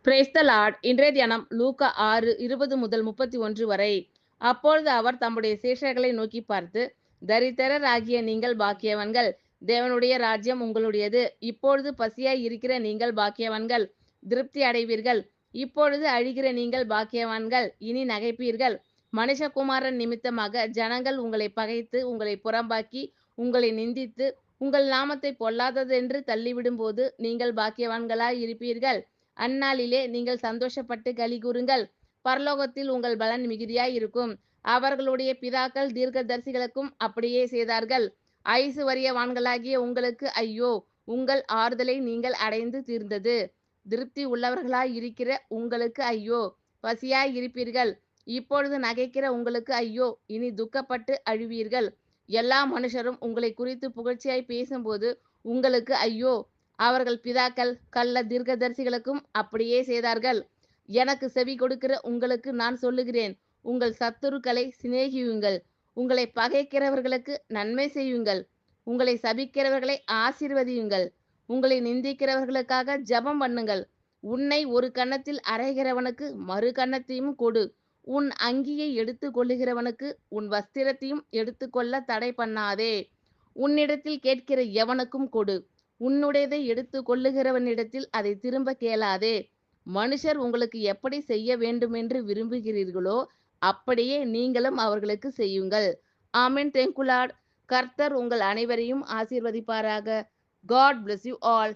Praise the Lord. இன்றைய தியானம் லூக்கா 6:20-31 வரை. அப்பொழுது அவர் தம்முடைய சீஷர்களை நோக்கி பார்த்து, தரித்திரராகிய நீங்கள் பாக்கியவான்கள், தேவனுடைய ராஜ்யம் உங்களுடையது. இப்பொழுது பசியாய் இருக்கிற நீங்கள் பாக்கியவான்கள், திருப்தி அடைவீர்கள். இப்பொழுது அழுகிற நீங்கள் பாக்கியவான்கள், இனி நகைப்பீர்கள். மனுஷகுமாரன் நிமித்தமாக ஜனங்கள் உங்களை பகைத்து, உங்களை புறம்பாக்கி, உங்களை நிந்தித்து, உங்கள் நாமத்தை பொல்லாததென்று தள்ளிவிடும்போது நீங்கள் பாக்கியவான்களாய் இருப்பீர்கள். அந்நாளிலே நீங்கள் சந்தோஷப்பட்டு களி கூறுங்கள், பரலோகத்தில் உங்கள் பலன் மிகுதியாய் இருக்கும். அவர்களுடைய பிதாக்கள் தீர்க்கதரிசிகளுக்கும் அப்படியே செய்தார்கள். ஐசுவரியவான்களாகிய உங்களுக்கு ஐயோ, உங்கள் ஆறுதலை நீங்கள் அடைந்து தீர்ந்தது. திருப்தி உள்ளவர்களாய் இருக்கிற உங்களுக்கு ஐயோ, பசியாய் இருப்பீர்கள். இப்பொழுது நகைக்கிற உங்களுக்கு ஐயோ, இனி துக்கப்பட்டு அழுவீர்கள். எல்லா மனுஷரும் உங்களை குறித்து புகழ்ச்சியாய் பேசும்போது உங்களுக்கு ஐயோ, அவர்கள் பிதாக்கள் கள்ள தீர்க்கதரிசிகளுக்கும் அப்படியே செய்தார்கள். எனக்கு செவி கொடுக்கிற உங்களுக்கு நான் சொல்லுகிறேன், உங்கள் சத்துருக்களை சிநேகியுங்கள், உங்களை பகைக்கிறவர்களுக்கு நன்மை செய்யுங்கள், உங்களை சபிக்கிறவர்களை ஆசீர்வதியுங்கள், உங்களை நிந்திக்கிறவர்களுக்காக ஜெபம் பண்ணுங்கள். உன்னை ஒரு கன்னத்தில் அறைகிறவனுக்கு மறு கன்னத்தையும் கொடு. உன் அங்கியை எடுத்து கொள்ளுகிறவனுக்கு உன் வஸ்திரத்தையும் எடுத்துக்கொள்ள தடை பண்ணாதே. உன்னிடத்தில் கேட்கிற எவனுக்கும் கொடு. உன்னுடையதை எடுத்து கொள்ளுகிறவனிடத்தில் அதை திரும்ப கேளாதே. மனுஷர் உங்களுக்கு எப்படி செய்ய வேண்டுமென்று விரும்புகிறீர்களோ அப்படியே நீங்களும் அவர்களுக்கு செய்யுங்கள். ஆமென். Thank you lord. கர்த்தர் உங்கள் அனைவரையும் ஆசீர்வதிப்பாராக. God bless you all.